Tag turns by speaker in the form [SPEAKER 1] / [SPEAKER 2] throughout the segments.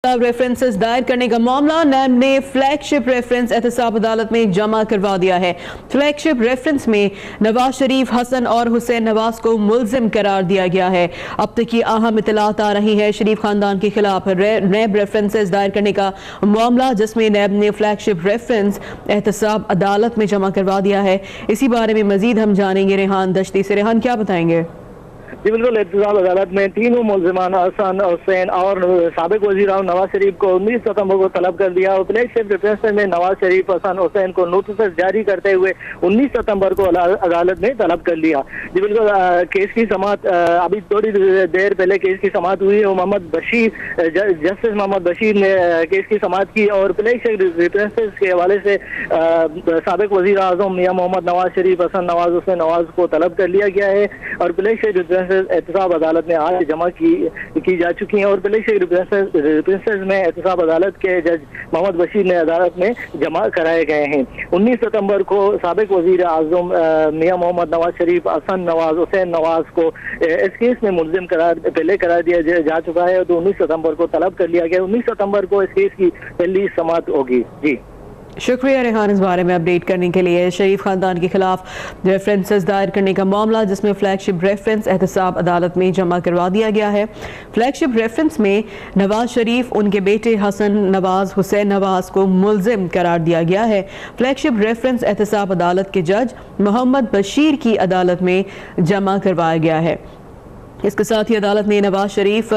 [SPEAKER 1] References दायर करने का मामला नैब ने फ्लैगशिप रेफरेंस एहतसाब अदालत में जमा करवा दिया है। फ्लैगशिप रेफरेंस में नवाज शरीफ, हसन और हुसैन नवाज को मुल्जिम करार दिया गया है। अब तक की अहम इतलात आ रही है शरीफ खानदान के खिलाफ नैब रेफरेंसेस दायर करने का मामला, जिसमें नैब ने फ्लैगशिप रेफरेंस एहतसाब अदालत में जमा करवा दिया है। इसी बारे में मजीद हम जानेंगे रेहान दश्ती से। रेहान, क्या बताएंगे?
[SPEAKER 2] जी बिल्कुल, एहतसाब अदालत में तीनों मुल्जिमान हसन, हुसैन और साबिक वज़ीर आज़म नवाज शरीफ को 19 सितंबर को तलब कर दिया और फ्लैगशिप रेफरेंस में नवाज शरीफ, हसन, हुसैन को नोटिस जारी करते हुए 19 सितंबर को अदालत ने तलब कर लिया। जी बिल्कुल, केस की समाअत अभी थोड़ी देर पहले केस की समाअत हुई है। मोहम्मद बशीर, जस्टिस मोहम्मद बशीर ने केस की समाअत की और फ्लैगशिप रेफरेंसेस के हवाले से साबिक वज़ीर आज़म मियां मोहम्मद नवाज शरीफ, हसन नवाज, हुसैन नवाज को तलब कर लिया गया है और फ्लैगशिप एहतसाब अदालत में आज जमा की जा चुकी हैं और फ्लैगशिप रेफरेंसेस में एहतसाब अदालत के जज मोहम्मद बशीर ने अदालत में जमा कराए गए हैं। 19 सितंबर को साबिक वज़ीर आज़म मियां मोहम्मद नवाज शरीफ, हसन नवाज, हुसैन नवाज को इस केस में मुल्जिम पहले करार दिया जा चुका है तो 19 सितंबर को तलब कर लिया गया। 19 सितंबर को इस केस की पहली समाअत होगी। जी
[SPEAKER 1] शुक्रिया रेहान इस बारे में अपडेट करने के लिए। शरीफ खानदान के खिलाफ रेफरेंसेस दायर करने का मामला, जिसमें फ्लैगशिप रेफरेंस एहतसाब अदालत में जमा करवा दिया गया है। फ्लैगशिप रेफरेंस में नवाज शरीफ, उनके बेटे हसन नवाज, हुसैन नवाज को मुल्जिम करार दिया गया है। फ्लैगशिप रेफरेंस एहतसाब अदालत के जज मोहम्मद बशीर की अदालत में जमा करवाया गया है। इसके साथ ही अदालत ने नवाज शरीफ,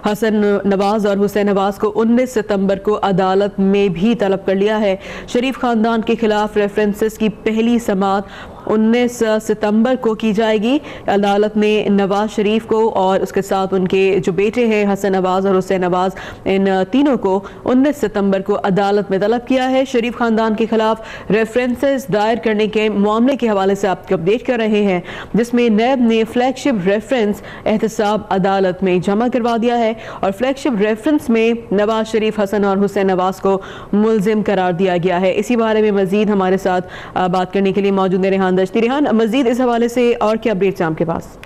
[SPEAKER 1] हसन नवाज और हुसैन नवाज को 19 सितंबर को अदालत में भी तलब कर लिया है। शरीफ खानदान के खिलाफ रेफरेंसेस की पहली समाअत 19 सितंबर को की जाएगी। अदालत ने नवाज शरीफ को और उसके साथ उनके जो बेटे हैं हसन नवाज और हुसैन नवाज, इन तीनों को 19 सितंबर को अदालत में तलब किया है। शरीफ खानदान के खिलाफ रेफरेंसेस दायर करने के मामले के हवाले से आपको अपडेट कर रहे हैं, जिसमें नैब ने फ्लैगशिप रेफरेंस एहतसाब अदालत में जमा करवा दिया है और फ्लैगशिप रेफरेंस में नवाज शरीफ, हसन और हुसैन नवाज को मुल्जिम करार दिया गया है। इसी बारे में मजीद हमारे साथ बात करने के लिए मौजूद है रेहान दश्ती। रेहान, मजीद इस हवाले से और क्या अपडेट्स हैं आपके पास?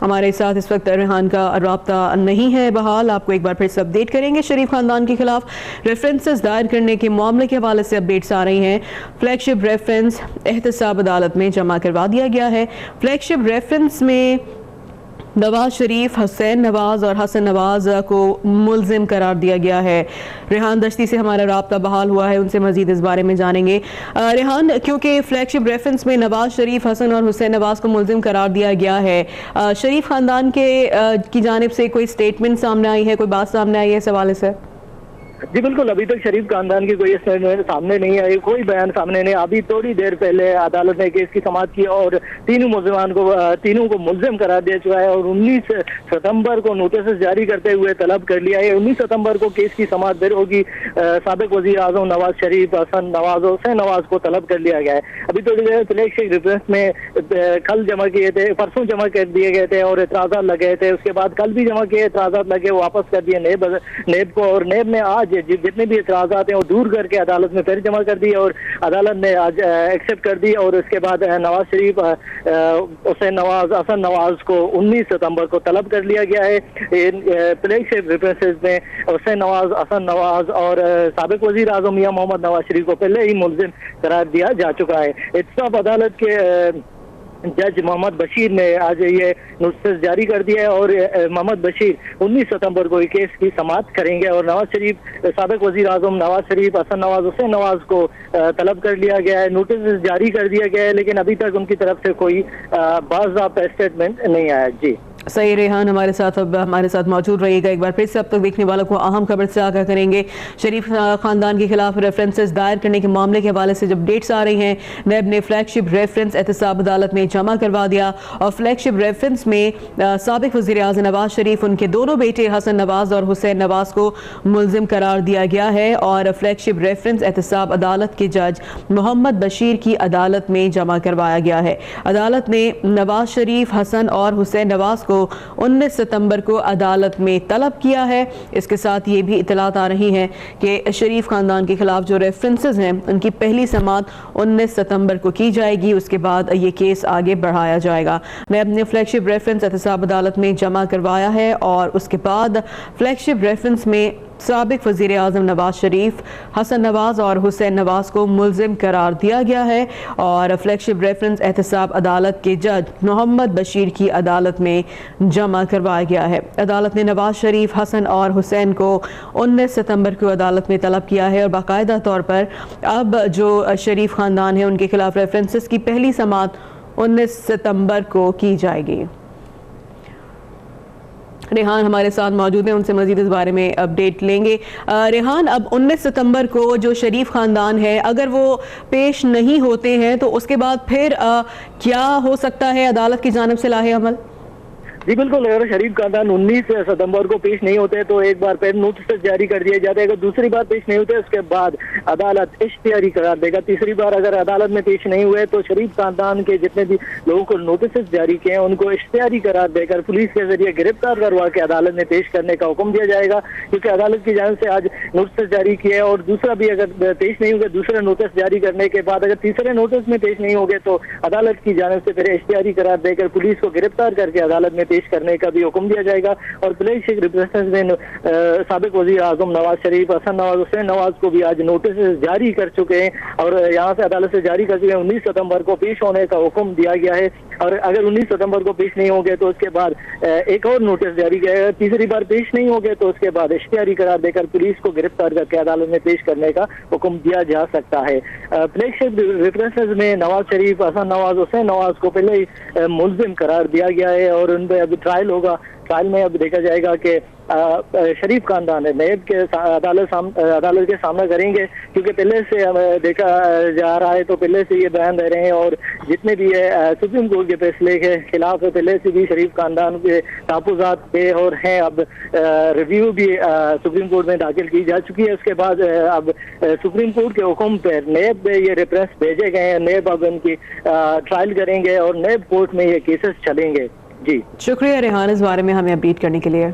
[SPEAKER 1] हमारे साथ इस वक्त रेहान का राब्ता नहीं है बहाल, आपको एक बार फिर से अपडेट करेंगे। शरीफ खानदान के खिलाफ रेफरेंसेस दायर करने के मामले के हवाले से अपडेट्स आ रही हैं। फ्लैगशिप रेफरेंस एहतसाब अदालत में जमा करवा दिया गया है। फ्लैगशिप रेफरेंस में नवाज शरीफ, हुसैन नवाज और हसन नवाज को मुल्जिम करार दिया गया है। रेहान दश्ती से हमारा राब्ता बहाल हुआ है, उनसे मजीद इस बारे में जानेंगे। रेहान, क्योंकि फ्लैगशिप रेफरेंस में नवाज शरीफ, हसन और हुसैन नवाज को मुल्जिम करार दिया गया है, शरीफ खानदान की जानिब से कोई स्टेटमेंट सामने आई है, कोई बात सामने आई है इस हवाले से?
[SPEAKER 2] जी बिल्कुल, अभी तक शरीफ खानदान की कोई सामने नहीं आई, कोई बयान सामने नहीं। अभी थोड़ी देर पहले अदालत ने केस की समाअत की और तीनों को मुल्जिम करार दिया चुका है और 19 सितंबर को नोटिस जारी करते हुए तलब कर लिया है। 19 सितंबर को केस की समाअत फिर होगी। साबिक वज़ीर आज़म नवाज शरीफ, हसन नवाज, हुसैन नवाज को तलब कर लिया गया है। अभी थोड़ी देर फ्लैगशिप रेफरेंस में कल जमा किए थे, परसों जमा कर दिए गए थे और एतराज़ात लगे थे। उसके बाद कल भी जमा किए, एतराज़ात लगे, वापस कर दिए नेब को और नेब ने आज जितने भी एतराज़ात हैं वो दूर करके अदालत में फिर जमा कर दिए और अदालत ने आज एक्सेप्ट कर दी और उसके बाद नवाज शरीफ, हुसैन नवाज, हसन नवाज को 19 सितंबर को तलब कर लिया गया है। फ्लैगशिप रेफरेंसेस में हुसैन नवाज, हसन नवाज और साबिक वज़ीर आज़म मियां मोहम्मद नवाज शरीफ को पहले ही मुल्जिम करार दिया जा चुका है। एहतसाब अदालत के जज मोहम्मद बशीर ने आज ये नोटिस जारी कर दिया है और मोहम्मद बशीर 19 सितंबर को केस की समाअत करेंगे और नवाज शरीफ, साबिक वज़ीर आज़म नवाज शरीफ, हसन नवाज, हुसैन नवाज को तलब कर लिया गया है, नोटिस जारी कर दिया गया है, लेकिन अभी तक उनकी तरफ से कोई बाज़ाब्ता स्टेटमेंट नहीं आया। जी
[SPEAKER 1] सही, रेहान हमारे साथ मौजूद रहिएगा। एक बार फिर से अब तक देखने वालों को अहम खबर से आगाह करेंगे। शरीफ खानदान के खिलाफ रेफरेंसेस दायर करने के मामले के हवाले से जब डेट्स आ रही हैं, नैब ने फ्लैगशिप रेफरेंस एहतसाब अदालत में जमा करवा दिया और फ्लैगशिप रेफरेंस में साबिक वज़ीर आज़म नवाज शरीफ, उनके दोनों बेटे हसन नवाज और हुसैन नवाज को मुल्जिम करार दिया गया है और फ्लैगशिप रेफरेंस एहतसाब अदालत के जज मोहम्मद बशीर की अदालत में जमा करवाया गया है। अदालत ने नवाज शरीफ, हसन और हुसैन नवाज को 19 सितंबर को अदालत में तलब किया है। इसके साथ ये भी इतलात आ रही हैं कि शरीफ खानदान के खिलाफ जो रेफरेंसेस हैं उनकी पहली समाअत 19 सितंबर को की जाएगी, उसके बाद ये केस आगे बढ़ाया जाएगा। नैब ने फ्लैगशिप रेफरेंस एहतसाब अदालत में जमा करवाया है और उसके बाद फ्लैगशिप रेफरेंस में साबिक वज़ीर आज़म नवाज शरीफ, हसन नवाज और हुसैन नवाज को मुल्जिम करार दिया गया है और फ्लैगशिप रेफरेंस एहतसाब अदालत के जज मोहम्मद बशीर की अदालत में जमा करवाया गया है। अदालत ने नवाज शरीफ, हसन और हुसैन को 19 सितंबर को अदालत में तलब किया है और बाकायदा तौर पर अब जो शरीफ ख़ानदान है उनके खिलाफ रेफरेंसेस की पहली समाअत 19 सितंबर को की जाएगी। रेहान हमारे साथ मौजूद हैं, उनसे मजीद इस बारे में अपडेट लेंगे। रेहान, अब 19 सितंबर को जो शरीफ ख़ानदान है अगर वो पेश नहीं होते हैं तो उसके बाद फिर क्या हो सकता है अदालत की जानिब से लाहे अमल?
[SPEAKER 2] जी बिल्कुल, अगर शरीफ खानदान 19 सितंबर को पेश नहीं होते तो एक बार फिर नोटिस जारी कर दिए जाते हैं। अगर दूसरी बार पेश नहीं होते उसके बाद अदालत इश्तिहारी करार देगा। तीसरी बार अगर अदालत में पेश नहीं हुए तो शरीफ खानदान के जितने भी लोगों को नोटिस जारी किए हैं उनको इश्तिहारी करार देकर पुलिस के जरिए गिरफ्तार करवा के अदालत में पेश करने का हुक्म दिया जाएगा, क्योंकि अदालत की जानिब से आज नोटिस जारी किए और दूसरा भी अगर पेश नहीं होगा, दूसरा नोटिस जारी करने के बाद अगर तीसरे नोटिस में पेश नहीं होंगे तो अदालत की जानिब से फिर इश्तिहारी करार देकर पुलिस को गिरफ्तार करके अदालत में पेश करने का भी हुक्म दिया जाएगा। और फ्लैगशिप रेफरेंस में साबिक वज़ीर आज़म नवाज शरीफ, हसन नवाज, हुसैन नवाज को भी आज नोटिस जारी कर चुके हैं और यहाँ से अदालत से जारी कर चुके हैं। 19 सितंबर को पेश होने का हुक्म दिया गया है और अगर 19 सितंबर को पेश नहीं होंगे तो उसके बाद एक और नोटिस जारी किया गया। तीसरी बार पेश नहीं होंगे तो उसके बाद इश्तिहारी करार देकर पुलिस को गिरफ्तार करके अदालत में पेश करने का हुक्म दिया जा सकता है। फ्लैगशिप रेफरेंसेस में नवाज शरीफ, हसन नवाज, हुसैन नवाज को पहले ही मुल्जिम करार दिया गया है और उन पर अभी ट्रायल होगा। ट्रायल में अब देखा जाएगा कि शरीफ खानदान है नैब के अदालत के सामना करेंगे, क्योंकि पहले से देखा जा रहा है तो पहले से ये बयान दे रहे हैं और जितने भी है सुप्रीम कोर्ट के फैसले के खिलाफ पहले से भी शरीफ खानदान के तहफ़्फ़ुज़ात थे और हैं। अब रिव्यू भी सुप्रीम कोर्ट में दाखिल की जा चुकी है। उसके बाद अब सुप्रीम कोर्ट के हुक्म पर नैब ये रेफरेंस भेजे गए हैं। नैब अब इनकी ट्रायल करेंगे और नैब कोर्ट में ये केसेस चलेंगे। जी
[SPEAKER 1] शुक्रिया रेहान इस बारे में हमें अपडेट करने के लिए।